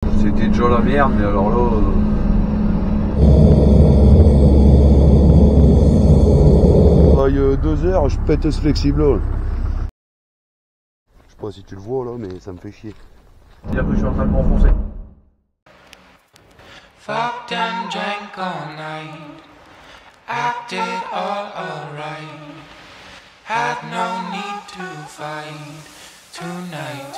C'était déjà la merde, mais alors là... Il y a 2 heures, je pète ce flexible là. Je sais pas si tu le vois là, mais ça me fait chier. Dire que je suis en train de m'enfoncer. Fucked and drank all night, acted all alright, had no need to fight tonight.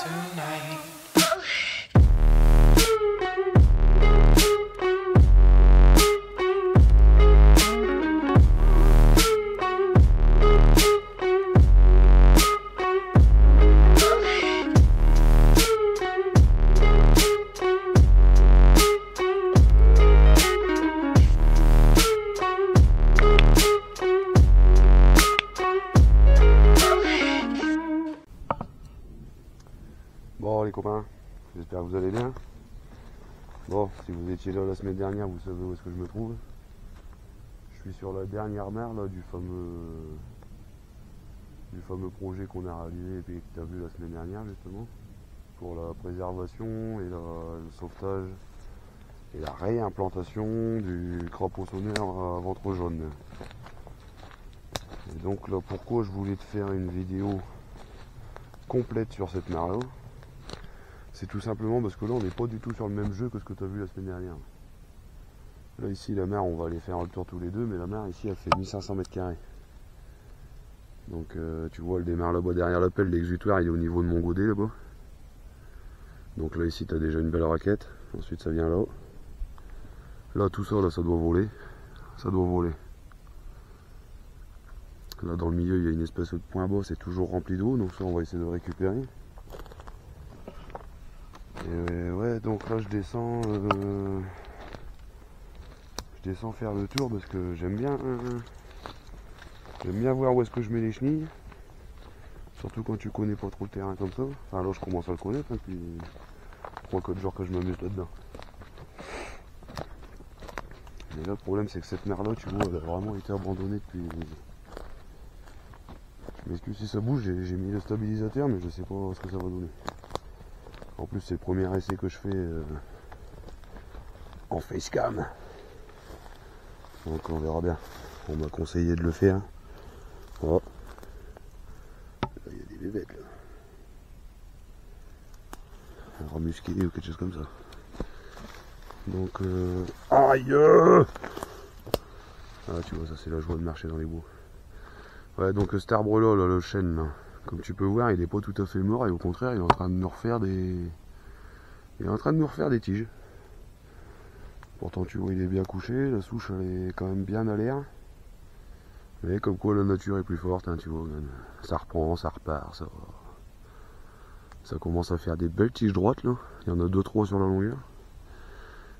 Bon les copains, j'espère que vous allez bien. Bon, si vous étiez là la semaine dernière, vous savez où est-ce que je me trouve. Je suis sur la dernière mer là, du fameux projet qu'on a réalisé et que tu as vu la semaine dernière justement, pour la préservation et le sauvetage et la réimplantation du crapaud sonneur à ventre jaune. Et donc là, pourquoi je voulais te faire une vidéo complète sur cette mer là, c'est tout simplement parce que là on n'est pas du tout sur le même jeu que ce que tu as vu la semaine dernière. Là ici la mer, on va aller faire le tour tous les deux, mais la mer ici elle fait 1500 mètres carrés. Donc tu vois, elle démarre là-bas derrière la pelle, l'exutoire il est au niveau de mon godet là-bas. Donc là ici tu as déjà une belle raquette, ensuite ça vient là-haut. Là tout ça, là ça doit voler. Ça doit voler. Là dans le milieu il y a une espèce de point bas, c'est toujours rempli d'eau, donc ça on va essayer de le récupérer. Et ouais, donc là je descends faire le tour parce que j'aime bien voir où est-ce que je mets les chenilles, surtout quand tu connais pas trop le terrain comme ça. Enfin là je commence à le connaître, hein, puis 3-4 jours que je m'amuse là-dedans. Mais là le problème c'est que cette mer là, tu vois, elle a vraiment été abandonnée depuis... Je m'excuse si ça bouge, j'ai mis le stabilisateur mais je sais pas ce que ça va donner. En plus c'est le premier essai que je fais en facecam. Donc on verra bien. On m'a conseillé de le faire. Oh. Là il y a des bébêtes là. Un remusqué ou quelque chose comme ça. Donc aïe. Ah tu vois, ça c'est la joie de marcher dans les bois. Ouais, donc cet arbre là, le chêne là, comme tu peux voir, il est pas tout à fait mort et au contraire il est en train de nous refaire des tiges. Pourtant tu vois il est bien couché, la souche elle est quand même bien à l'air. Mais comme quoi la nature est plus forte, hein, tu vois, ça reprend, ça repart, ça commence à faire des belles tiges droites là. Il y en a 2-3 sur la longueur.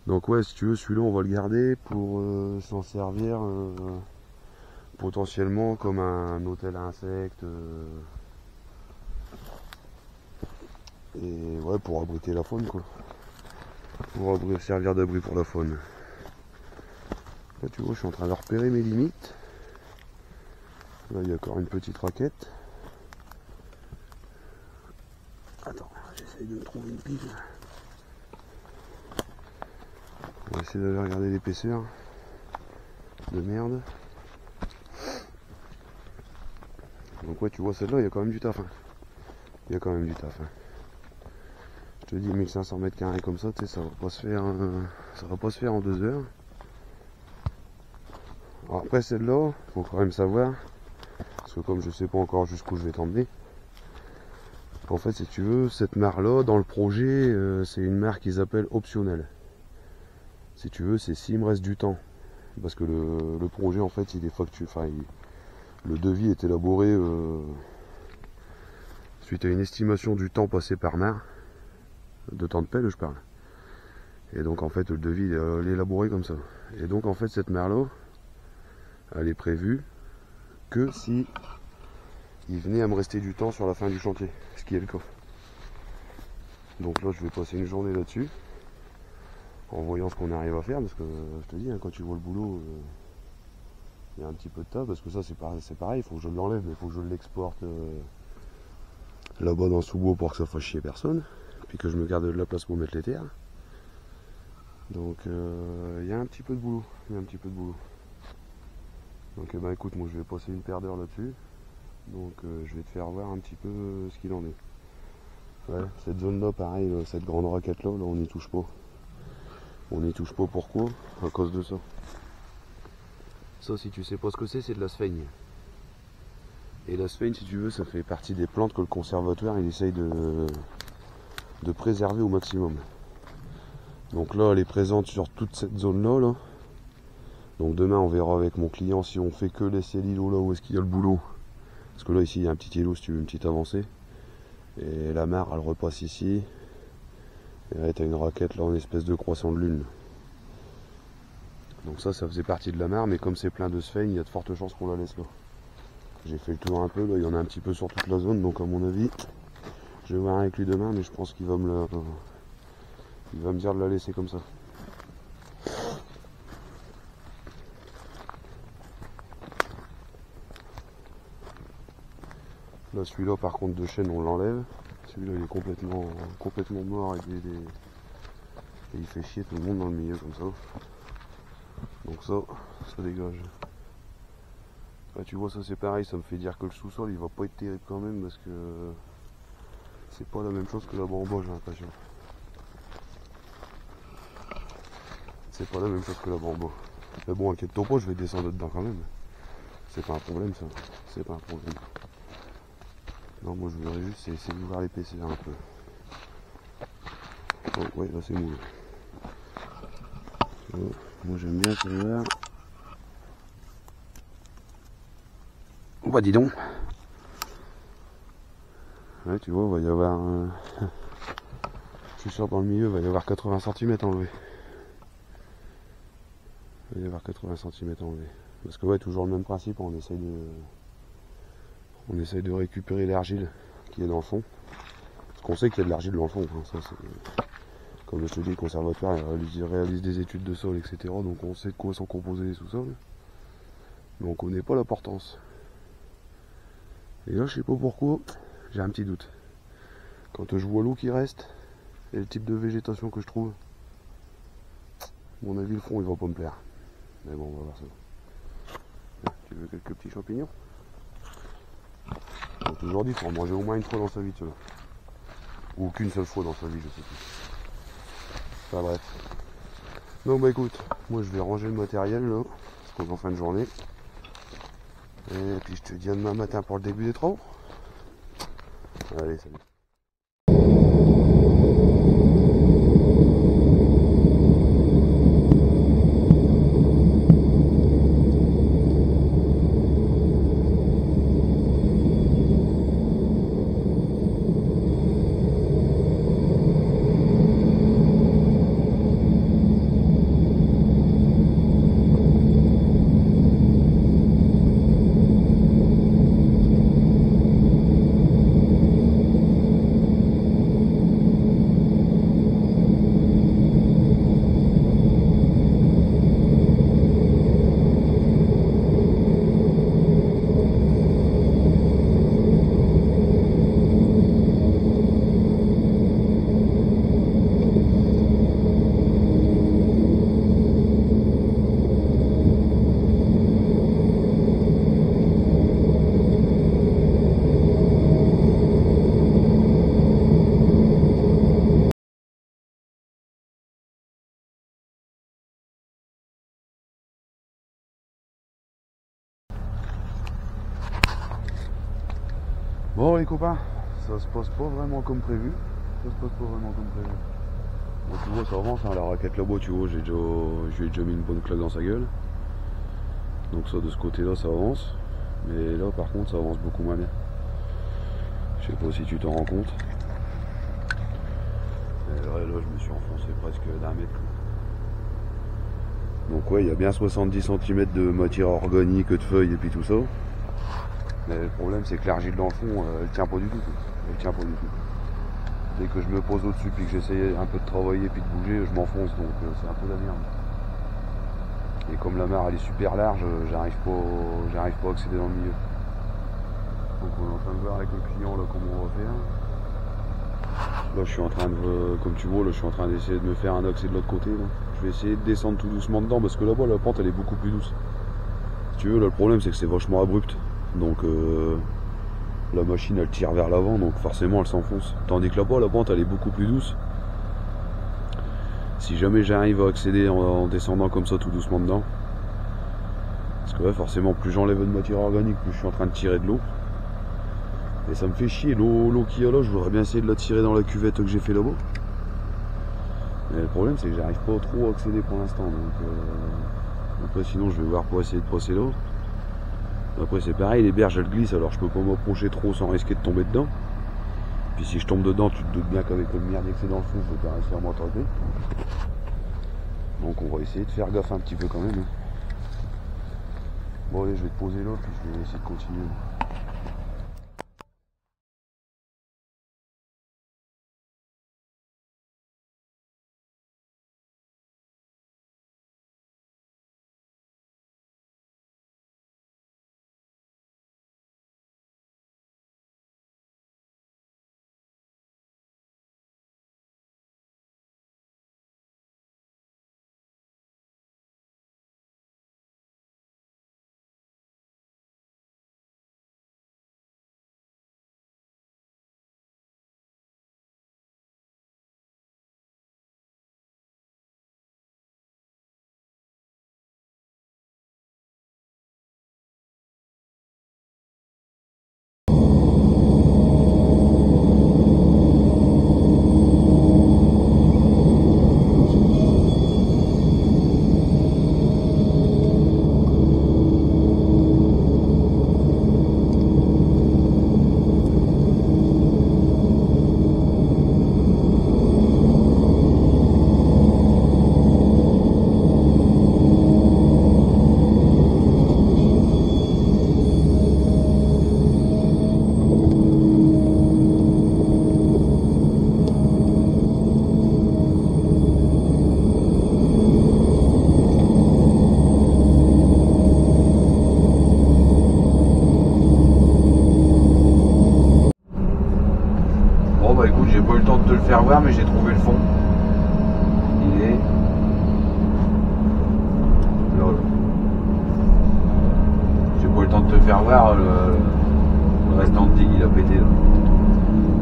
Donc ouais, si tu veux, celui-là on va le garder pour s'en servir potentiellement comme un hôtel à insectes. Et ouais, pour abriter la faune quoi. Pour servir d'abri pour la faune. Là tu vois, je suis en train de repérer mes limites. Là il y a encore une petite raquette. Attends, j'essaye de me trouver une pile. On va essayer d'aller regarder l'épaisseur de merde. Donc ouais, tu vois, celle-là il y a quand même du taf. Hein. Il y a quand même du taf. Hein. Je te dis 1500 mètres carrés comme ça, tu sais, ça va pas se faire en 2 heures. Alors après celle-là, faut quand même savoir, parce que comme je sais pas encore jusqu'où je vais t'emmener, en fait si tu veux, cette mare-là, dans le projet, c'est une mare qu'ils appellent optionnelle. Si tu veux, c'est s'il me reste du temps. Parce que le projet en fait il est facturé, enfin le devis est élaboré suite à une estimation du temps passé par mare. De temps de pelle je parle. Et donc en fait le devis il est élaboré comme ça. Et donc en fait cette mer là, elle est prévue que si il venait à me rester du temps sur la fin du chantier, ce qui est le cas. Donc là je vais passer une journée là-dessus, en voyant ce qu'on arrive à faire, parce que je te dis, hein, quand tu vois le boulot, il y a un petit peu de tas, parce que ça c'est pareil, il faut que je l'enlève, mais il faut que je l'exporte là-bas dans le sous-bois pour que ça fasse chier personne. Puis que je me garde de la place pour mettre les terres. Donc il y a un petit peu de boulot. Donc bah écoute, moi je vais passer une paire d'heures là-dessus. Donc je vais te faire voir un petit peu ce qu'il en est. Ouais, cette zone là pareil, là, cette grande raquette là, on n'y touche pas. On n'y touche pas, pourquoi? À cause de ça. Ça, si tu sais pas ce que c'est de la sphaigne. Et la sphaigne, si tu veux, ça fait partie des plantes que le conservatoire il essaye de préserver au maximum. Donc là, elle est présente sur toute cette zone là. Donc demain, on verra avec mon client si on fait que laisser l'îlot là où est-ce qu'il y a le boulot. Parce que là, ici, il y a un petit îlot si tu veux une petite avancée. Et la mare, elle repasse ici. Et là, t'as une raquette là en espèce de croissant de lune. Donc ça faisait partie de la mare, mais comme c'est plein de sphaigne, il y a de fortes chances qu'on la laisse là. J'ai fait le tour un peu, là, il y en a un petit peu sur toute la zone, donc à mon avis, je vais voir avec lui demain, mais je pense qu'il va me dire de la laisser comme ça. Là, celui-là, par contre, de chêne, on l'enlève. Celui-là, il est complètement mort et il fait chier tout le monde dans le milieu comme ça. Donc ça dégage. Là, tu vois, ça c'est pareil, ça me fait dire que le sous-sol il va pas être terrible quand même parce que c'est pas la même chose que là-bas en bas, j'ai l'impression. C'est pas la même chose que là-bas en bas. Mais bon, inquiète-toi pas, je vais descendre dedans quand même. C'est pas un problème ça, c'est pas un problème. Non, moi je voudrais juste essayer de voir l'épaisseur un peu. Oh ouais, là c'est mou. Oh, moi j'aime bien celui-là. Bah dis donc. Ouais, tu vois, il va y avoir je suis sûr dans le milieu, il va y avoir 80 cm enlevé. Il va y avoir 80 cm enlevé. Parce que ouais, toujours le même principe, on essaye de récupérer l'argile qui est dans le fond. Parce qu'on sait qu'il y a de l'argile dans le fond. Hein. Ça, comme je te dis, le conservatoire réalise des études de sol, etc. Donc on sait de quoi sont composés les sous-sols. Mais on connaît pas l'importance. Et là, je sais pas pourquoi, j'ai un petit doute. Quand je vois l'eau qui reste et le type de végétation que je trouve, à mon avis, le fond il va pas me plaire. Mais bon, on va voir ça. Tu veux quelques petits champignons? Donc aujourd'hui, il faut en manger au moins une fois dans sa vie, tu vois. Ou qu'une seule fois dans sa vie, je sais plus. Enfin bref. Donc bah écoute, moi je vais ranger le matériel là, parce qu'on est en fin de journée. Et puis je te dis à demain matin pour le début des travaux. Allez, salut. Bon les copains, ça se passe pas vraiment comme prévu. Bon, tu vois, ça avance, hein, la raquette là-bas, tu vois, je lui ai déjà mis une bonne claque dans sa gueule. Donc ça, de ce côté-là, ça avance. Mais là, par contre, ça avance beaucoup moins bien. Je sais pas si tu t'en rends compte. Et là, je me suis enfoncé presque d'un mètre. Donc ouais, il y a bien 70 cm de matière organique, de feuilles et puis tout ça. Mais le problème, c'est que l'argile dans le fond, elle tient pas du tout. Dès que je me pose au-dessus puis que j'essaie un peu de travailler puis de bouger, je m'enfonce, donc c'est un peu la merde. Et comme la mare elle est super large, j'arrive pas à accéder dans le milieu. Donc on est en train de voir avec le client là comment on va faire. Là je suis en train de, comme tu vois, là je suis en train d'essayer de me faire un accès de l'autre côté. Là. Je vais essayer de descendre tout doucement dedans parce que là-bas la pente elle est beaucoup plus douce. Si tu veux, là le problème c'est que c'est vachement abrupt. Donc la machine elle tire vers l'avant, donc forcément elle s'enfonce. Tandis que là-bas la pente elle est beaucoup plus douce. Si jamais j'arrive à accéder en descendant comme ça tout doucement dedans, parce que ouais, forcément plus j'enlève de matière organique, plus je suis en train de tirer de l'eau. Et ça me fait chier, l'eau qu'il y a là, je voudrais bien essayer de la tirer dans la cuvette que j'ai fait là-bas. Mais le problème c'est que j'arrive pas trop à accéder pour l'instant. Donc après sinon je vais voir pour essayer de passer là. Après c'est pareil, les berges elles glissent, alors je peux pas m'approcher trop sans risquer de tomber dedans. Puis si je tombe dedans, tu te doutes bien qu'avec le merdier que c'est dans le fond, je vais pas réussir à m'attraper. Donc on va essayer de faire gaffe un petit peu quand même. Bon allez, je vais te poser là, puis je vais essayer de continuer. J'ai pas eu le temps de te le faire voir, mais j'ai trouvé le fond. Il est là. J'ai pas eu le temps de te le faire voir, le restant de digue il a pété là.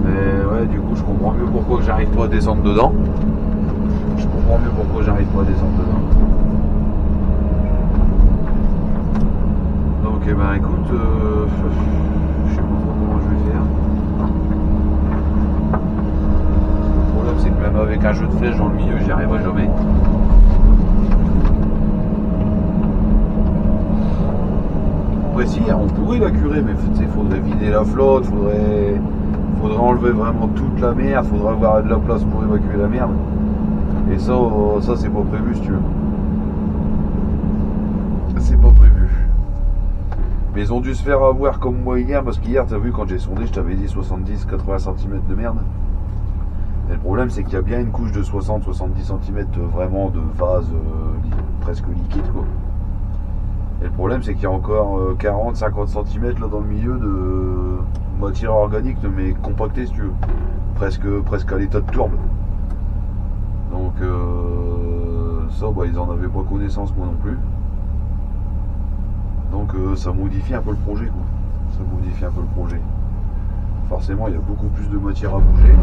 Mais ouais, du coup je comprends mieux pourquoi j'arrive pas à descendre dedans. Je comprends mieux pourquoi j'arrive pas à descendre dedans. Donc eh ben écoute, je sais pas trop comment je vais faire. C'est que même avec un jeu de flèche dans le milieu, j'y arriverai jamais. Après si, on pourrait la curer, mais il faudrait vider la flotte, faudrait enlever vraiment toute la merde, faudrait avoir de la place pour évacuer la merde. Et ça c'est pas prévu si tu veux. C'est pas prévu. Mais ils ont dû se faire avoir comme moi hier, parce qu'hier t'as vu quand j'ai sondé, je t'avais dit 70-80 cm de merde. Et le problème c'est qu'il y a bien une couche de 60-70 cm vraiment de vase presque liquide quoi. Et le problème c'est qu'il y a encore 40-50 cm là dans le milieu de matière organique mais compactée si tu veux. Presque à l'état de tourbe. Donc ça bah, ils en avaient pas connaissance moi non plus. Donc ça modifie un peu le projet quoi. Ça modifie un peu le projet. Forcément il y a beaucoup plus de matière à bouger.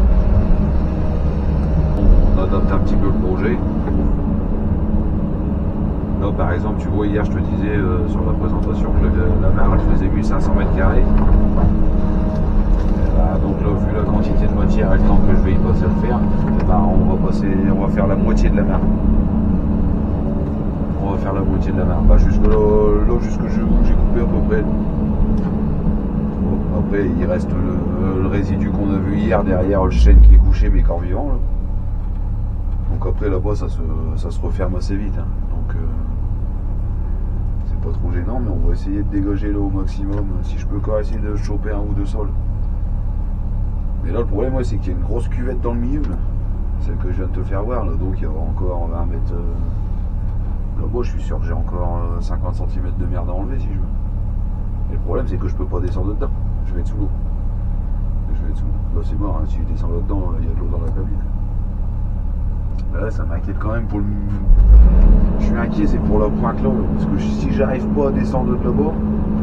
On adapte un petit peu le projet. Là par exemple tu vois hier je te disais sur la présentation que la mer elle faisait 1500 mètres carrés. Donc là vu la quantité de matière et le temps que je vais y passer à le faire, on va faire la moitié de la mer. On va faire la moitié de la mer. Bah, jusque là jusque j'ai coupé à peu près. Bon, après il reste le résidu qu'on a vu hier derrière le chêne qui est couché mais corps vivant là. Donc après là-bas ça se referme assez vite hein. Donc c'est pas trop gênant, mais on va essayer de dégager là au maximum si je peux encore essayer de choper un ou deux sols. Mais là le problème ouais, c'est qu'il y a une grosse cuvette dans le milieu là. Celle que je viens de te faire voir là, donc il y aura encore 20 mètres là-bas, je suis sûr que j'ai encore 50 cm de merde à enlever si je veux. Et le problème c'est que je peux pas descendre dedans, je vais être sous l'eau. je vais dessous. Là c'est mort, hein. Si je descends là-dedans, il y a de l'eau dans la cabine. Mais là ça m'inquiète quand même pour le... Je suis inquiet, c'est pour la pointe là. Parce que si j'arrive pas à descendre de là-bas,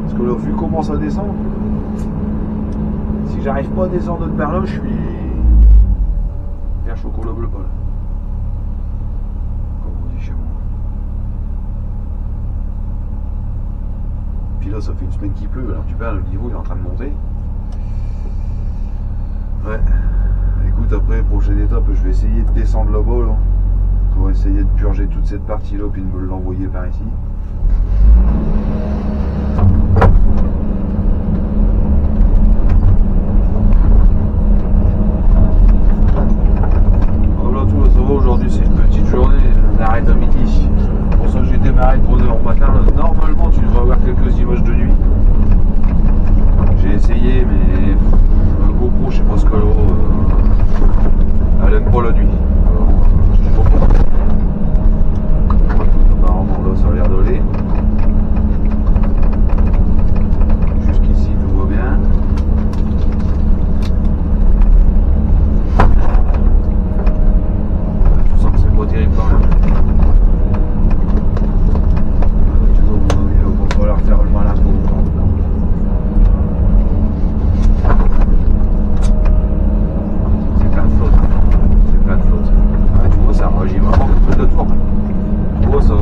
parce que là vu comment ça descend, si j'arrive pas à descendre de par là, je suis... Bien chocolat bleu pas là. Comme on dit chez moi. Puis là ça fait une semaine qu'il pleut, alors tu vois le niveau il est en train de monter. Ouais. Écoute, après prochaine étape je vais essayer de descendre là-bas là, pour essayer de purger toute cette partie là puis de me l'envoyer par ici. Voilà, tout ça va, aujourd'hui c'est une petite journée, on arrête à midi. C'est pour ça que j'ai démarré de 3h au matin. Normalement tu devrais avoir quelques images de nuit. J'ai essayé mais GoPro je sais pas ce que là, elle aime pas la nuit. Alors, je sais pas pourquoi. Apparemment là ça a l'air d'aller. Jusqu'ici tout va bien. Je sens que c'est pas terrible quand même. Tu vois, mon avis, il va falloir faire le malin pour autant. C'est plein de flotte. C'est plein de flotte. Ouais, tu vois, ça réagit vraiment comme de la tour. Tu vois, ça.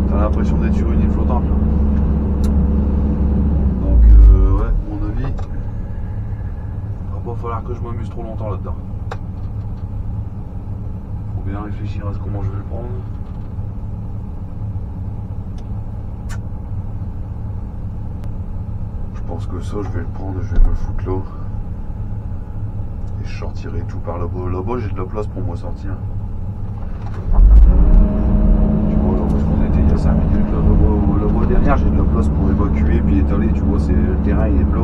T'as l'impression d'être sur une île flottante là. Donc, ouais, mon avis, il va pas falloir que je m'amuse trop longtemps là-dedans. Faut bien réfléchir à comment je vais le prendre. Je pense que ça, je vais le prendre, je vais me le foutre là. Et je sortirai tout par là-bas. Là-bas, j'ai de la place pour moi sortir. Tu vois, là où on était il y a 5 minutes, là-bas derrière, j'ai de la place pour évacuer puis étaler. Tu vois, le terrain il est plat.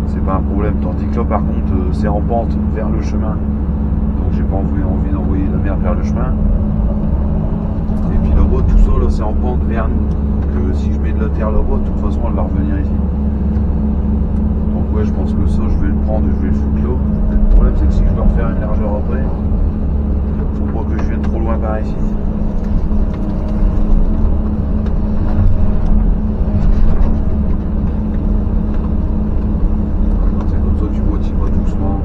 C'est pas un problème. Tandis que là, par contre, c'est en pente vers le chemin. Donc, j'ai pas envie d'envoyer la merde vers le chemin. Et puis là-bas, tout ça, là, c'est en pente vers nous. Donc, si je mets de la terre là-bas, de toute façon, elle va revenir ici. Donc, ouais, je pense que ça, je vais le prendre et je vais le foutre là. Le problème, c'est que si je veux refaire une largeur après, faut pas que je vienne trop loin par ici. C'est comme ça, tu vois, tu vas doucement.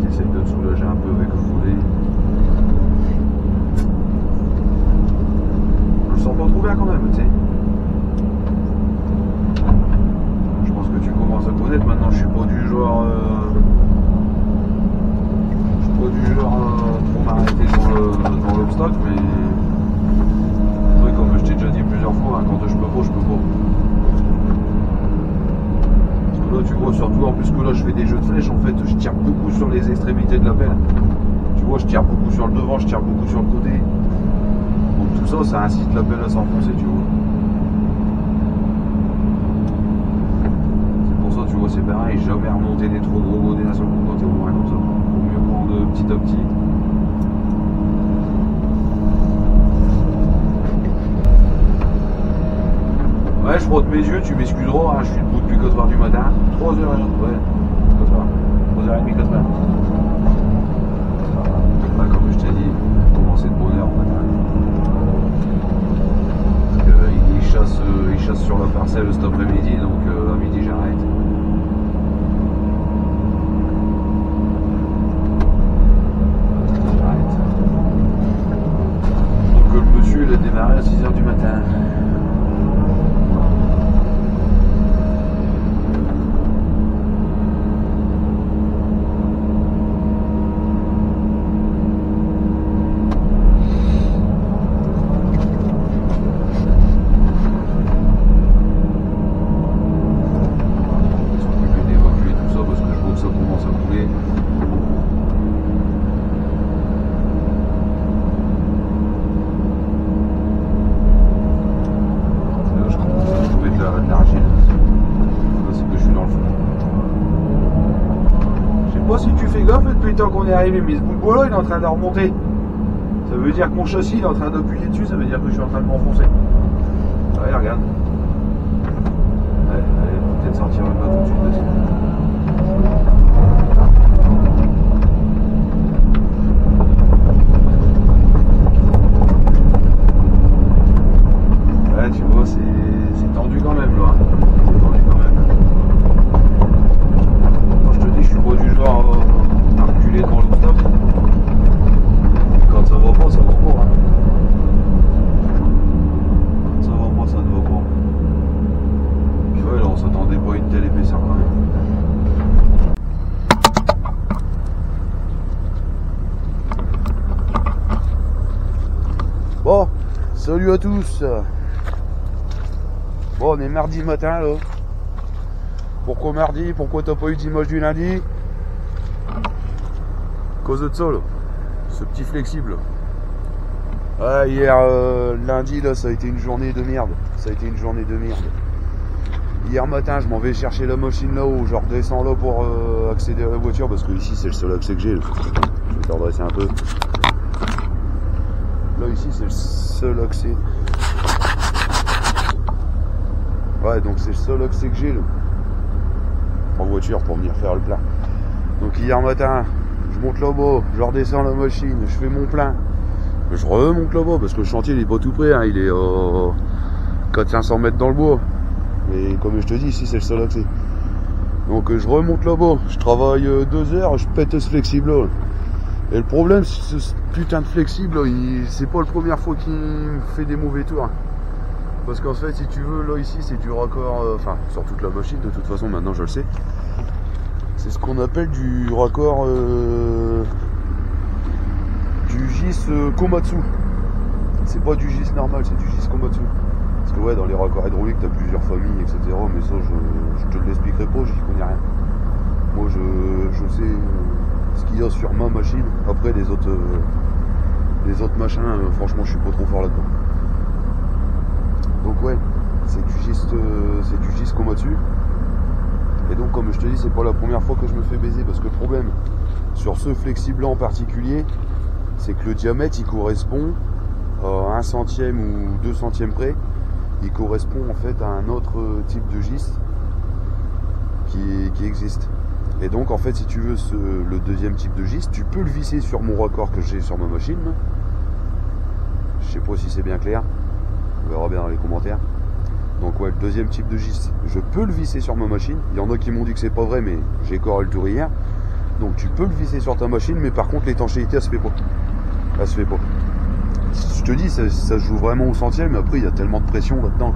Tu essaies de te soulager un peu avec le volet. Je le sens pas trop bien quand même, tu sais. Je pense que tu commences à connaître maintenant, je suis pas du genre. Trop m'arrêter dans l'obstacle, mais ouais, comme je t'ai déjà dit plusieurs fois, hein, quand je peux pas, je peux pas. Parce que là tu vois, surtout en plus que là je fais des jeux de flèches, en fait je tire beaucoup sur les extrémités de la pelle. Tu vois, je tire beaucoup sur le devant, je tire beaucoup sur le côté. Donc tout ça, ça incite la pelle à s'enfoncer, tu vois. C'est pour ça, tu vois, c'est pareil, jamais remonter des trop gros godets d'un seul coup quand t'es au loin comme ça. Petit à petit. Ouais, je frotte mes yeux, tu m'excuseras, hein, je suis debout depuis 4h du matin. 3h, ouais, 4h. 3h30, 4h. Ouais, comme je t'ai dit, commencer de bonne heure au matin. Parce qu'il chasse sur la parcelle cet après-midi, donc à midi j'arrête. Il a démarré à 6h du matin. Tant qu'on est arrivé, mais ce bout de bois là il est en train de remonter. Ça veut dire que mon châssis il est en train d'appuyer dessus, ça veut dire que je suis en train de m'enfoncer. Ouais, regarde. Ouais, allez, ne sortirait pas tout de suite de ça. Ouais, tu vois, c'est tendu quand même là. C'est tendu quand même. Quand je te dis, je suis pas du genre à reculer devant le stop. Quand ça va pas, ça va pas. Hein. Ça va pas, ça ne va pas. Puis ouais, là, on s'attendait pas à une telle épaisseur quand même. Bon, salut à tous. Bon, on est mardi matin là. Pourquoi mardi? Pourquoi t'as pas eu d'image du lundi? À cause de ça là. Ce petit flexible. Ah, hier lundi là, ça a été une journée de merde. Ça a été une journée de merde. Hier matin, je m'en vais chercher la machine là-haut. Je redescends là pour accéder à la voiture parce que ici c'est le seul accès que j'ai. Je vais t'adresser un peu. Là ici c'est le seul accès. Ouais, donc c'est le seul accès que j'ai là. En voiture pour venir faire le plein. Donc hier matin, je monte là-bas, je redescends la machine, je fais mon plein. Je remonte là-bas parce que le chantier il est pas tout près, hein, il est 400-500 mètres dans le bois. Mais comme je te dis, ici c'est le seul accès. Donc je remonte là-bas, je travaille 2 heures, je pète ce flexible là. Et le problème, c'est ce putain de flexible là, c'est pas la première fois qu'il me fait des mauvais tours. Parce qu'en fait, si tu veux, là ici c'est du raccord, enfin sur toute la machine, de toute façon maintenant je le sais. C'est ce qu'on appelle du raccord du GIS Komatsu. C'est pas du GIS normal, c'est du GIS Komatsu. Parce que ouais, dans les raccords hydrauliques, t'as plusieurs familles, etc. Mais ça, je te l'expliquerai pas, j'y connais rien. Moi, je sais ce qu'il y a sur ma machine. Après, les autres machins, franchement, je suis pas trop fort là-dedans. Donc ouais, c'est du GIS Komatsu. Et donc, comme je te dis, c'est pas la première fois que je me fais baiser. Parce que le problème, sur ce flexible en particulier, c'est que le diamètre, il correspond à 1 centième ou 2 centièmes près. Il correspond en fait à un autre type de GIS qui existe. Et donc en fait, si tu veux le deuxième type de GIS, tu peux le visser sur mon raccord que j'ai sur ma machine. Je sais pas si c'est bien clair. On verra bien dans les commentaires. Donc ouais, le deuxième type de GIS, je peux le visser sur ma machine. Il y en a qui m'ont dit que c'est pas vrai, mais j'ai coré le tour hier. Donc tu peux le visser sur ta machine, mais par contre l'étanchéité elle se fait pas. Elle se fait pas. Je te dis, ça se joue vraiment au centième, mais après il y a tellement de pression là-dedans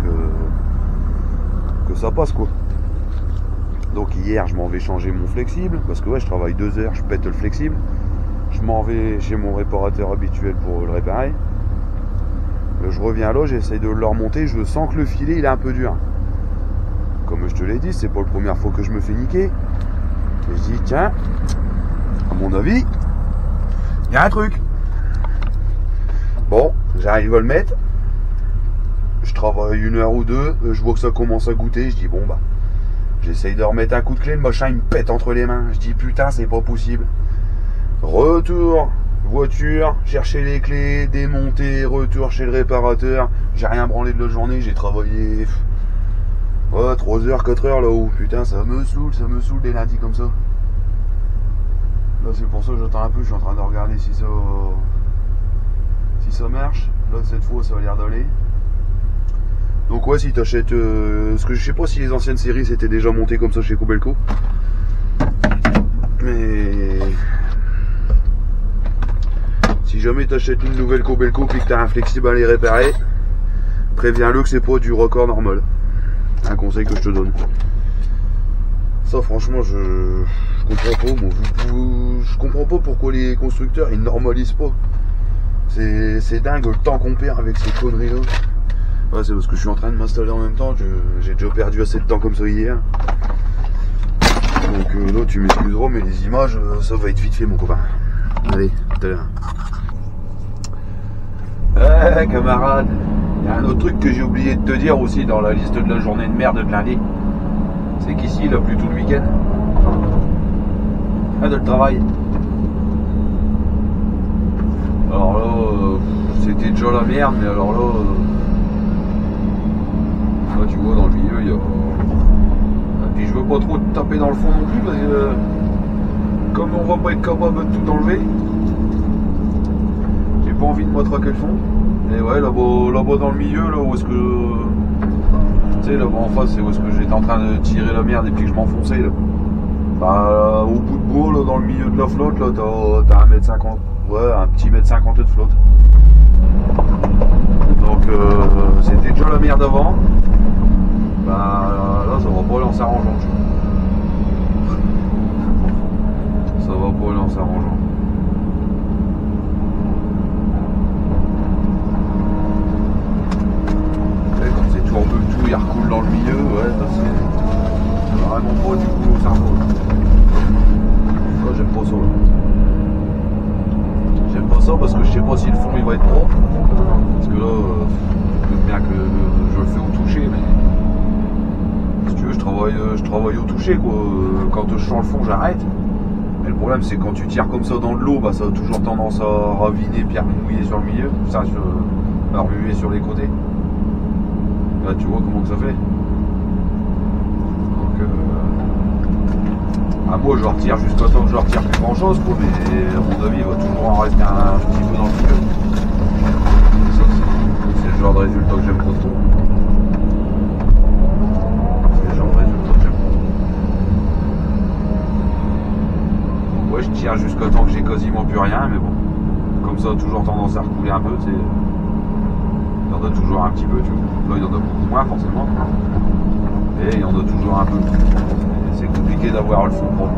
que ça passe quoi. Donc hier je m'en vais changer mon flexible, parce que ouais, je travaille 2 heures, je pète le flexible. Je m'en vais chez mon réparateur habituel pour le réparer. Je reviens là, j'essaye de le remonter, je sens que le filet il est un peu dur. Comme je te l'ai dit, c'est pas la première fois que je me fais niquer. Et je dis tiens, à mon avis, il y a un truc. Bon, j'arrive à le mettre. Je travaille 1 heure ou 2, je vois que ça commence à goûter, je dis bon bah, j'essaye de remettre un coup de clé, le machin il me pète entre les mains. Je dis putain, c'est pas possible. Retour, voiture, chercher les clés, démonter, retour chez le réparateur. J'ai rien branlé de la journée, j'ai travaillé 3 heures, 4 heures là-haut. Putain, ça me saoule des lundis comme ça. Là c'est pour ça que j'attends un peu, je suis en train de regarder si ça marche. Là cette fois ça a l'air d'aller. Donc ouais, si t'achètes parce que je sais pas si les anciennes séries c'était déjà monté comme ça chez Kobelco, mais si jamais t'achètes une nouvelle Kobelco et que t'as un flexible à les réparer, préviens-le que c'est pas du raccord normal. Un conseil que je te donne. Ça franchement je comprends pas, moi, je comprends pas pourquoi les constructeurs ils normalisent pas. C'est dingue le temps qu'on perd avec ces conneries là. Ouais, c'est parce que je suis en train de m'installer en même temps, j'ai déjà perdu assez de temps comme ça hier. Donc là tu m'excuseras, mais les images ça va être vite fait mon copain. Allez, tout à l'heure. Camarade, il y a un autre truc que j'ai oublié de te dire aussi dans la liste de la journée de merde de lundi. C'est qu'ici il a plu tout le week-end. De le travail. Alors là, c'était déjà la merde, mais alors là, tu vois dans le milieu, il y a pas trop taper dans le fond non plus parce que comme on va pas être capable de tout enlever, j'ai pas envie de matraquer le fond. Et ouais, là-bas dans le milieu, là où est-ce que... Tu sais, là-bas en face, c'est où est-ce que j'étais en train de tirer la merde et puis que je m'enfonçais, là. Bah, au bout de bois, là, dans le milieu de la flotte, là, t'as 1m50. Ouais, un petit 1m50 de flotte. Donc, c'était déjà la merde avant. Bah, là, ça va pas aller en s'arrangeant. Ça va pas aller en s'arrangeant. Il recoule dans le milieu, ouais, c'est vraiment pas du coup au cerveau. J'aime pas ça là. J'aime pas ça parce que je sais pas si le fond il va être propre. Parce que là, bien que je le fais au toucher, mais si tu veux, je travaille au toucher quoi. Quand je sens le fond, j'arrête. Mais le problème c'est quand tu tires comme ça dans de l'eau, bah ça a toujours tendance à raviner puis à mouiller sur le milieu, ça à remuer sur les côtés. Là, tu vois comment que ça fait. Donc, à moi, je retire jusqu'à temps que je retire plus grand chose, quoi, mais à mon avis, il va toujours en rester un petit peu dans le milieu. Ça, c'est le genre de résultat que j'aime pas trop. C'est le genre de résultat que j'aime pas. Ouais, je tire jusqu'à temps que j'ai quasiment plus rien, mais bon, comme ça, toujours tendance à recouler un peu, tu sais. Il y en a toujours un petit peu, tu vois. Là, il y en a beaucoup moins, forcément. Et il y en a toujours un peu. C'est compliqué d'avoir le fond propre.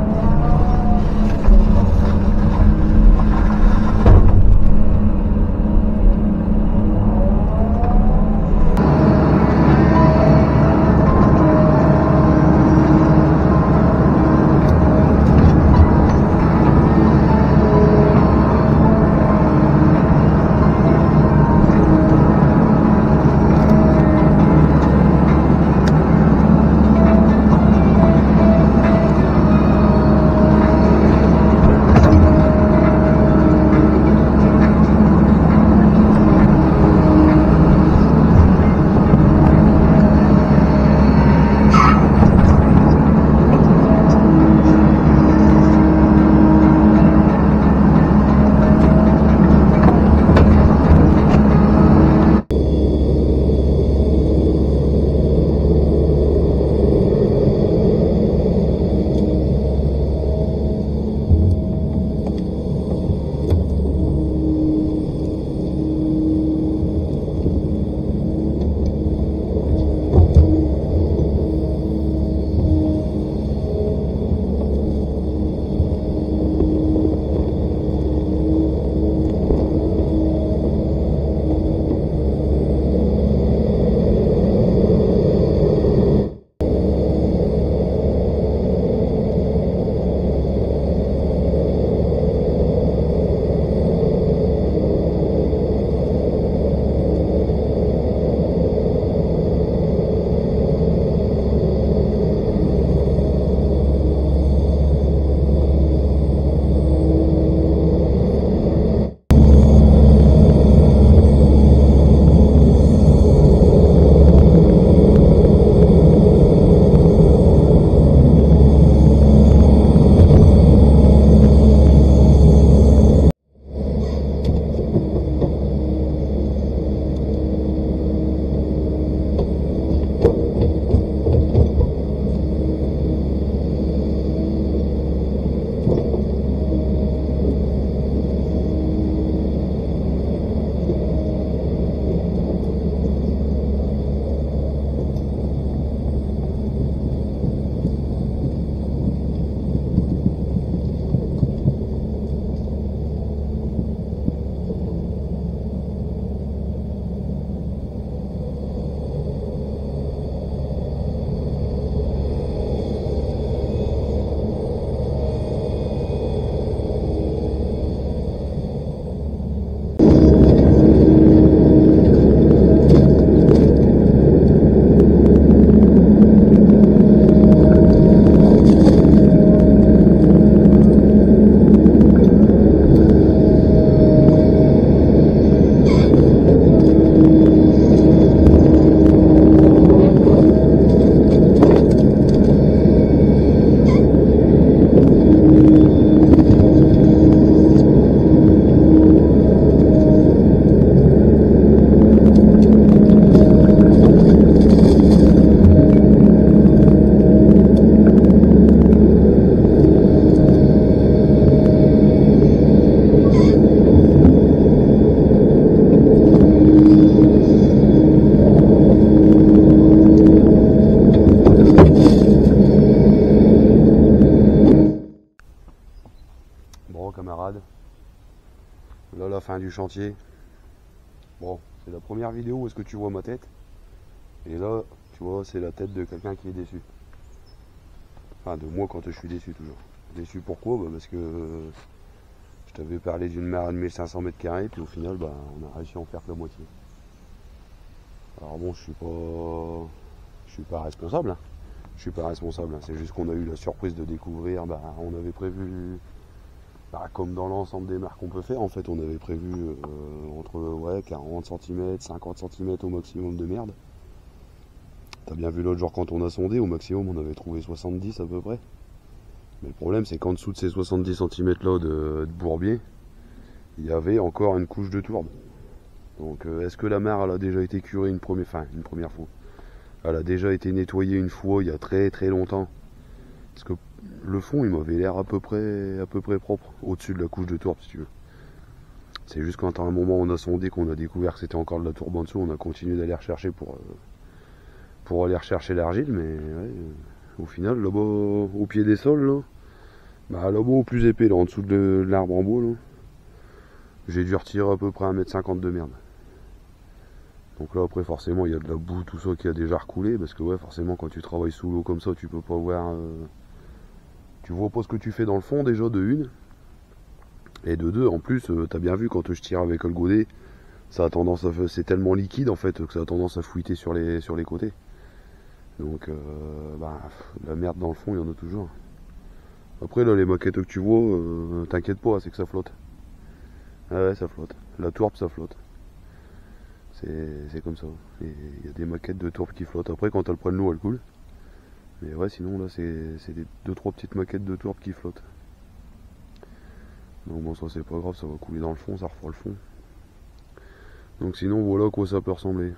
la fin du chantier. Bon, c'est la première vidéo où est-ce que tu vois ma tête. Et là, tu vois, c'est la tête de quelqu'un qui est déçu. Enfin, de moi quand je suis déçu toujours. Déçu pourquoi? Parce que je t'avais parlé d'une mare de 1500 mètres carrés, puis au final, on a réussi à en faire que la moitié. Alors bon, je suis pas responsable. Je suis pas responsable. C'est juste qu'on a eu la surprise de découvrir. On avait prévu, comme dans l'ensemble des mares qu'on peut faire, en fait, on avait prévu entre 40 cm, 50 cm au maximum de merde. T'as bien vu l'autre jour quand on a sondé, au maximum on avait trouvé 70 à peu près. Mais le problème c'est qu'en dessous de ces 70 cm là de bourbier, il y avait encore une couche de tourbe. Donc est-ce que la mare elle a déjà été curée une première fois? Elle a déjà été nettoyée une fois il y a très très longtemps. Parce que le fond il m'avait l'air à peu près propre, au-dessus de la couche de tourbe si tu veux. C'est juste quand à un moment on a sondé, qu'on a découvert que c'était encore de la tourbe en dessous, on a continué d'aller rechercher pour aller rechercher l'argile, mais ouais, au final là-bas au pied des sols là-bas au plus épais là, en dessous de l'arbre en bois là, j'ai dû retirer à peu près 1,50 m de merde. Donc là après forcément il y a de la boue, tout ça qui a déjà recoulé, parce que ouais forcément quand tu travailles sous l'eau comme ça tu peux pas voir, tu vois pas ce que tu fais dans le fond déjà de une, et de deux en plus t'as bien vu quand je tire avec le godet, ça a tendance à, c'est tellement liquide en fait que ça a tendance à fouetter sur les côtés. Donc la merde dans le fond il y en a toujours. Après là les maquettes que tu vois, t'inquiète pas, c'est que ça flotte. Ah ouais ça flotte. La tourbe ça flotte. C'est comme ça. Il y a des maquettes de tourbe qui flottent. Après quand elle prend l'eau elle coule. Mais ouais sinon là c'est des 2-3 petites maquettes de tourbe qui flottent. Donc bon ça c'est pas grave, ça va couler dans le fond, ça refera le fond. Donc sinon voilà à quoi ça peut ressembler.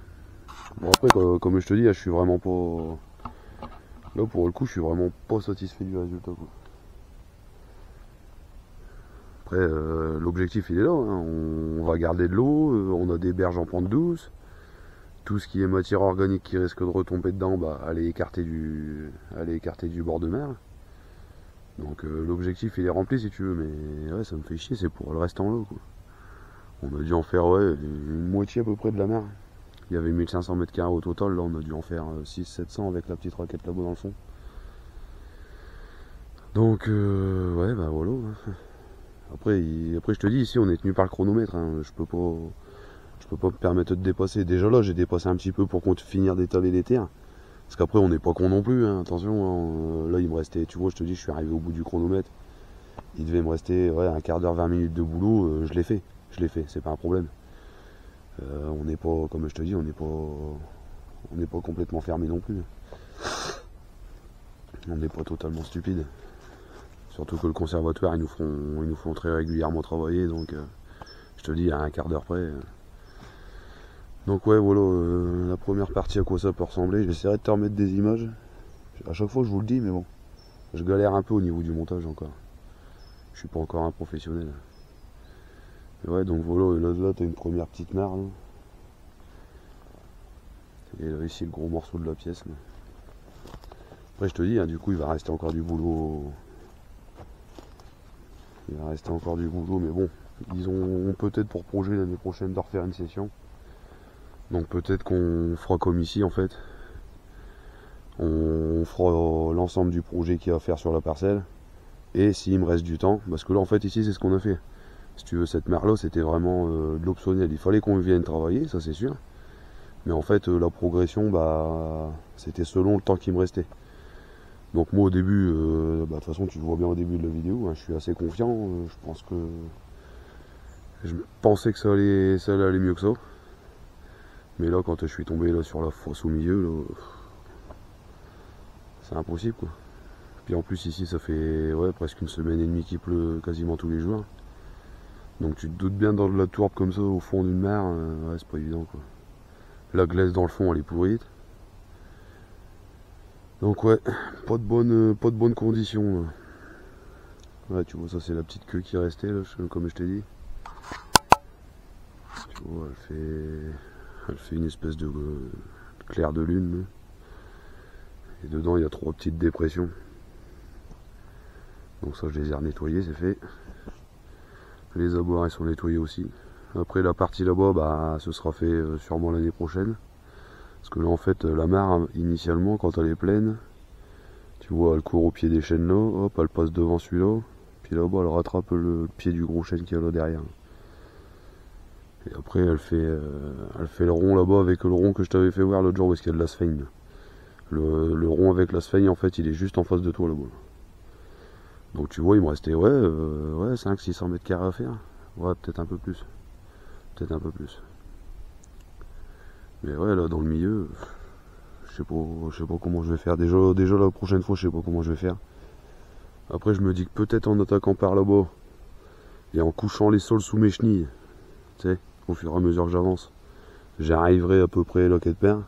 Bon après comme je te dis, je suis vraiment pas... Là pour le coup je suis vraiment pas satisfait du résultat quoi. Après l'objectif il est là, on va garder de l'eau, on a des berges en pente douce. Tout ce qui est matière organique qui risque de retomber dedans, aller écarter du bord de mer. Donc l'objectif il est rempli si tu veux, mais ouais ça me fait chier, c'est pour le reste en l'eau quoi. On a dû en faire une moitié à peu près de la mer. Il y avait 1500 mètres carrés au total, là on a dû en faire 600-700 avec la petite raquette là-bas dans le fond. Donc ouais voilà. Après je te dis, ici on est tenu par le chronomètre, je peux pas me permettre de dépasser. Déjà là j'ai dépassé un petit peu pour finir d'étaler les terres. Parce qu'après on n'est pas con non plus, attention, là il me restait, tu vois je te dis je suis arrivé au bout du chronomètre. Il devait me rester un quart d'heure, 20 minutes de boulot, je l'ai fait, c'est pas un problème. On n'est pas, comme je te dis, on n'est pas complètement fermé non plus. On n'est pas totalement stupide. Surtout que le conservatoire, ils nous font très régulièrement travailler, donc je te dis à un quart d'heure près. Donc ouais, voilà la première partie à quoi ça peut ressembler. J'essaierai de te remettre des images. À chaque fois je vous le dis, mais bon, je galère un peu au niveau du montage encore. Je suis pas encore un professionnel. Et ouais, donc voilà, là t'as une première petite mare. Là. Et là, ici le gros morceau de la pièce. Là. Après je te dis, du coup il va rester encore du boulot. Il va rester encore du boulot, mais bon, ils ont peut-être pour projet l'année prochaine de refaire une session. Donc peut-être qu'on fera comme ici en fait. On fera l'ensemble du projet qu'il y a à faire sur la parcelle. Et s'il me reste du temps, parce que là en fait ici c'est ce qu'on a fait. Si tu veux, cette mare là c'était vraiment de l'optionnel. Il fallait qu'on vienne travailler, ça c'est sûr. Mais en fait la progression c'était selon le temps qui me restait. Donc moi au début, de toute façon tu le vois bien au début de la vidéo, je suis assez confiant, je pense que je pensais que ça allait aller mieux que ça. Mais là quand je suis tombé là sur la fosse au milieu, là, c'est impossible quoi. Puis en plus ici ça fait presque une semaine et demie qu'il pleut quasiment tous les jours. Donc tu te doutes bien dans de la tourbe comme ça au fond d'une mare, c'est pas évident quoi. La glaise dans le fond elle est pourrite. Donc ouais, pas de bonnes conditions. Là. Ouais, tu vois, ça c'est la petite queue qui est restée, là, comme je t'ai dit. Tu vois, elle fait une espèce de clair de lune. Là. Et dedans, il y a 3 petites dépressions. Donc ça, je les ai renettoyées, c'est fait. Les abords ils sont nettoyés aussi. Après la partie là-bas, bah, ce sera fait sûrement l'année prochaine. Parce que là en fait la mare initialement quand elle est pleine, tu vois elle court au pied des chênes là, hop elle passe devant celui-là, puis là-bas elle rattrape le pied du gros chêne qui est là derrière. Et après elle fait le rond là-bas avec le rond que je t'avais fait voir l'autre jour parce qu'il y a de la sphaigne. Le rond avec la sphaigne en fait il est juste en face de toi là-bas. Donc tu vois il me restait ouais 500-600 mètres carrés à faire. Ouais peut-être un peu plus. Peut-être un peu plus. Mais ouais là dans le milieu, je sais pas comment je vais faire. Déjà la prochaine fois je sais pas comment je vais faire. Après je me dis que peut-être en attaquant par là-bas et en couchant les sols sous mes chenilles, tu sais, au fur et à mesure que j'avance, j'arriverai à peu près là quelque part.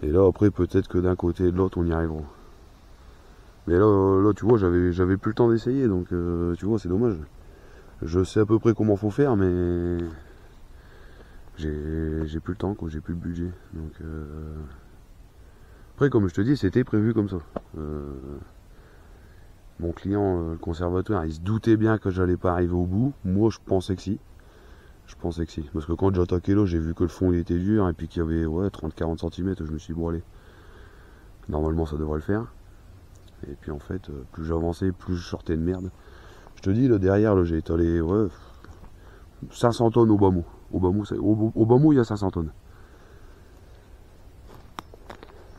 Et là après peut-être que d'un côté et de l'autre on y arrivera. Mais là tu vois j'avais plus le temps d'essayer donc tu vois c'est dommage. Je sais à peu près comment faut faire mais j'ai plus le temps quoi, j'ai plus le budget. Donc après comme je te dis c'était prévu comme ça. Mon client, le conservateur, il se doutait bien que j'allais pas arriver au bout. Moi je pensais que si. Parce que quand j'ai attaqué là, j'ai vu que le fond il était dur et puis qu'il y avait 30-40 cm, je me suis dit bon allez. Normalement ça devrait le faire. Et puis en fait, plus j'avançais, plus je sortais de merde. Je te dis là derrière là, j'ai étalé 500 tonnes au bas mot. Au bas mot il y a 500 tonnes.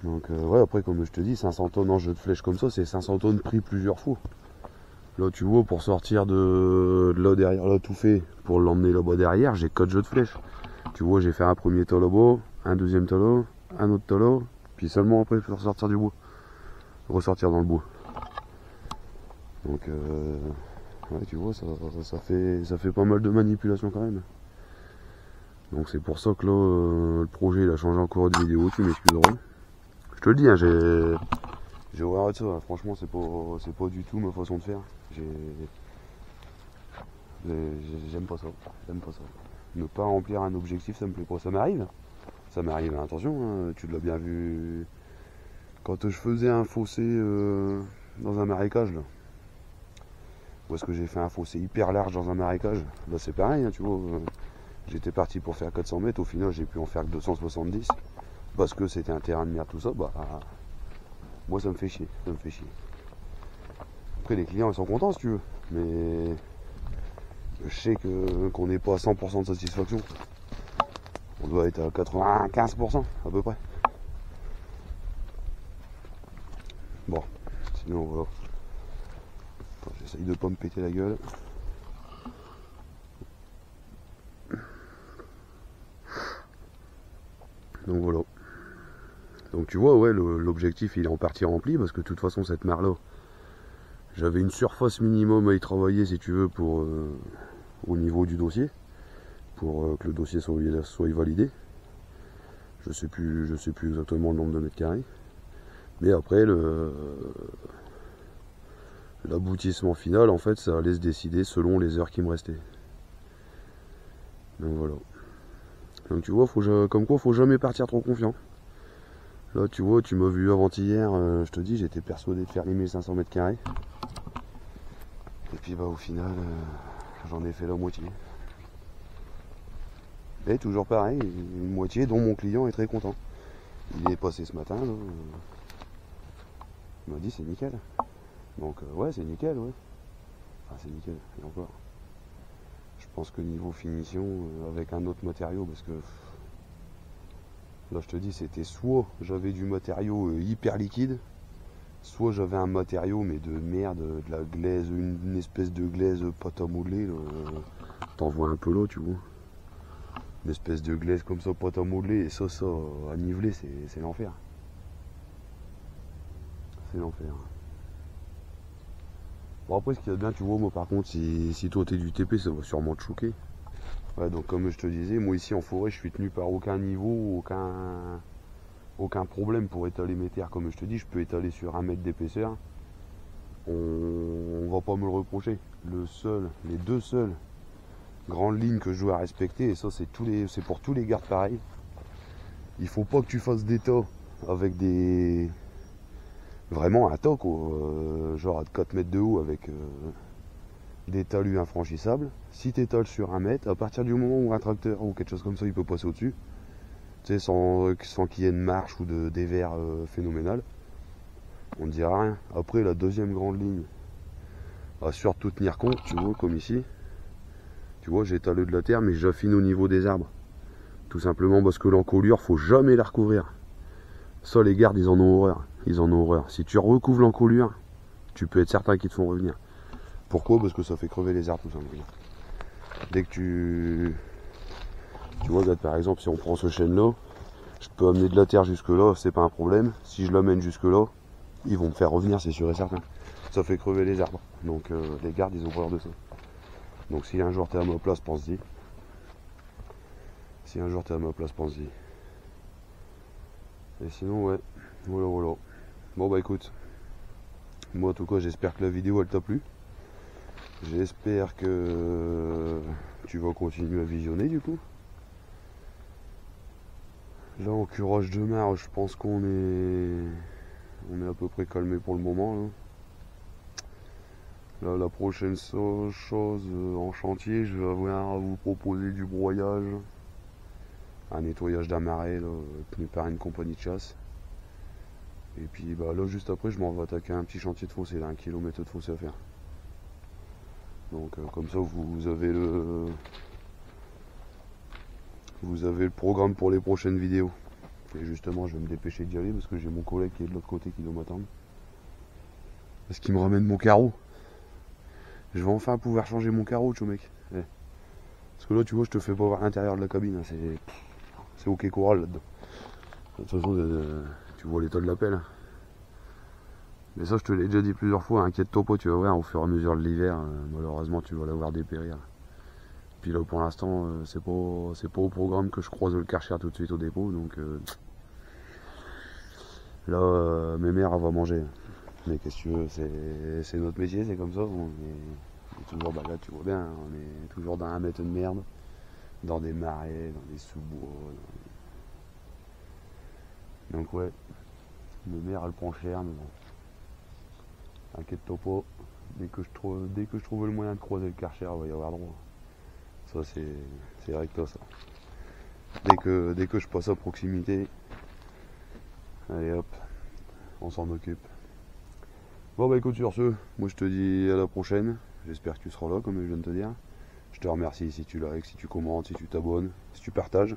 Donc après comme je te dis, 500 tonnes en jeu de flèche comme ça, c'est 500 tonnes pris plusieurs fois. Là tu vois pour sortir de là derrière là tout fait, pour l'emmener là-bas derrière, j'ai 4 jeux de flèche. Tu vois j'ai fait un premier tas là-bas, un deuxième tas là, un autre tas là, puis seulement après faire sortir du bois. Ressortir dans le bois. Donc ouais, tu vois ça fait pas mal de manipulation quand même. Donc c'est pour ça que là le projet il a changé encore de vidéo, tu m'excuseras. Je te le dis, hein, j'ai horreur de ça, hein. Franchement c'est pas du tout ma façon de faire. J'aime pas ça. Ne pas remplir un objectif ça me plaît pas. Ça m'arrive, attention, hein, tu l'as bien vu. Quand je faisais un fossé dans un marécage, là, où est-ce que j'ai fait un fossé hyper large dans un marécage, là c'est pareil, hein, tu vois, j'étais parti pour faire 400 mètres, au final j'ai pu en faire que 270, parce que c'était un terrain de merde tout ça, bah moi ça me fait chier, Après les clients ils sont contents si tu veux, mais je sais qu'on n'est pas à 100% de satisfaction, on doit être à 95% à peu près. Bon, sinon voilà. J'essaye de pas me péter la gueule. Donc voilà. Donc tu vois, ouais, l'objectif il est en partie rempli parce que de toute façon cette mare là, j'avais une surface minimum à y travailler si tu veux pour au niveau du dossier, pour que le dossier soit validé. Je sais plus exactement le nombre de mètres carrés. Mais après l'aboutissement final en fait ça laisse décider selon les heures qui me restaient. Donc voilà. Donc tu vois, comme quoi faut jamais partir trop confiant. Là tu vois, tu m'as vu avant-hier, je te dis j'étais persuadé de faire les 1500 mètres carrés. Et puis bah au final j'en ai fait la moitié. Et toujours pareil, une moitié dont mon client est très content. Il est passé ce matin, là, il m'a dit c'est nickel. Donc ouais c'est nickel, ouais. Enfin c'est nickel, et encore. Je pense que niveau finition, avec un autre matériau, parce que là je te dis c'était soit j'avais du matériau hyper liquide, soit j'avais un matériau mais de merde, de la glaise, une espèce de glaise pâte à modeler, t'en vois un peu là tu vois. Une espèce de glaise comme ça, pâte à modeler, et ça à niveler c'est l'enfer. C'est l'enfer. Bon après ce qu'il y a de bien tu vois, moi par contre si toi t'es du TP ça va sûrement te choquer. Ouais, donc comme je te disais, moi ici en forêt je suis tenu par aucun niveau, aucun problème pour étaler mes terres. Comme je te dis, je peux étaler sur 1 mètre d'épaisseur. On va pas me le reprocher. Les deux seules grandes lignes que je dois respecter, et ça c'est pour tous les gardes pareil. Il faut pas que tu fasses des tas avec vraiment un tas quoi, genre à 4 mètres de haut avec des talus infranchissables. Si tu étales sur 1 mètre, à partir du moment où un tracteur ou quelque chose comme ça il peut passer au-dessus, tu sais, sans qu'il y ait une marche ou de dévers phénoménal, on ne dira rien. Après, la deuxième grande ligne, à surtout tenir compte, tu vois, comme ici, tu vois, j'ai étalé de la terre, mais j'affine au niveau des arbres. Tout simplement parce que l'encolure, faut jamais la recouvrir. Ça, les gardes, ils en ont horreur. Ils en ont horreur. Si tu recouvres l'encolure, tu peux être certain qu'ils te font revenir. Pourquoi? Parce que ça fait crever les arbres, tout simplement. Dès que tu vois, regarde, par exemple, si on prend ce chêne-là, je peux amener de la terre jusque là, c'est pas un problème. Si je l'amène jusque là, ils vont me faire revenir, c'est sûr et certain. Ça fait crever les arbres. Donc les gardes, ils ont peur de ça. Donc si un jour t'es à ma place, pense-y. Si un jour t'es à ma place, pense-y. Et sinon, ouais, voilà. Bon bah écoute, moi en tout cas, j'espère que la vidéo elle t'a plu. J'espère que tu vas continuer à visionner du coup. Là en curage de mer, je pense qu'on est à peu près calmé pour le moment. Là, la prochaine chose en chantier, je vais avoir à vous proposer du broyage, un nettoyage d'un marais tenu par une compagnie de chasse. Et puis bah, là juste après je m'en vais attaquer un petit chantier de fossé, là, 1 km de fossé à faire. Donc comme ça vous avez le programme pour les prochaines vidéos. Et justement je vais me dépêcher d'y aller parce que j'ai mon collègue qui est de l'autre côté qui doit m'attendre. Parce qu'il me ramène mon carreau. Je vais enfin pouvoir changer mon carreau, tchou mec. Ouais. Parce que là tu vois je te fais pas voir l'intérieur de la cabine, hein. C'est ok coral là-dedans. De toute façon tu vois l'état de la pelle. Mais ça je te l'ai déjà dit plusieurs fois, inquiète-toi pas, tu vas voir au fur et à mesure de l'hiver, malheureusement tu vas la voir dépérir. Puis là pour l'instant c'est pas au programme que je croise le Karcher tout de suite au dépôt, donc là mes mères elle va manger. Mais qu'est-ce que tu veux, c'est notre métier, c'est comme ça, on est toujours, bah là tu vois bien, on est toujours dans un mètre de merde, dans des marais, dans des sous-bois. Donc ouais, mes mères elle prend cher, mais bon. Inquiète-toi pas, dès que je trouve le moyen de croiser le Karcher, il va y avoir droit. Ça c'est recto ça. Dès que je passe à proximité, allez hop, on s'en occupe. Bon bah écoute sur ce, moi je te dis à la prochaine, j'espère que tu seras là comme je viens de te dire. Je te remercie si tu likes, si tu commentes, si tu t'abonnes, si tu partages.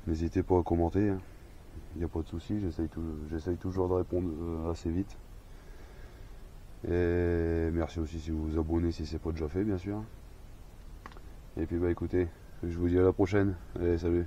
N'hésitez pas à commenter, il n'y a pas de souci, j'essaye toujours de répondre assez vite. Et merci aussi si vous vous abonnez si c'est pas déjà fait bien sûr. Et puis bah écoutez, je vous dis à la prochaine, allez salut.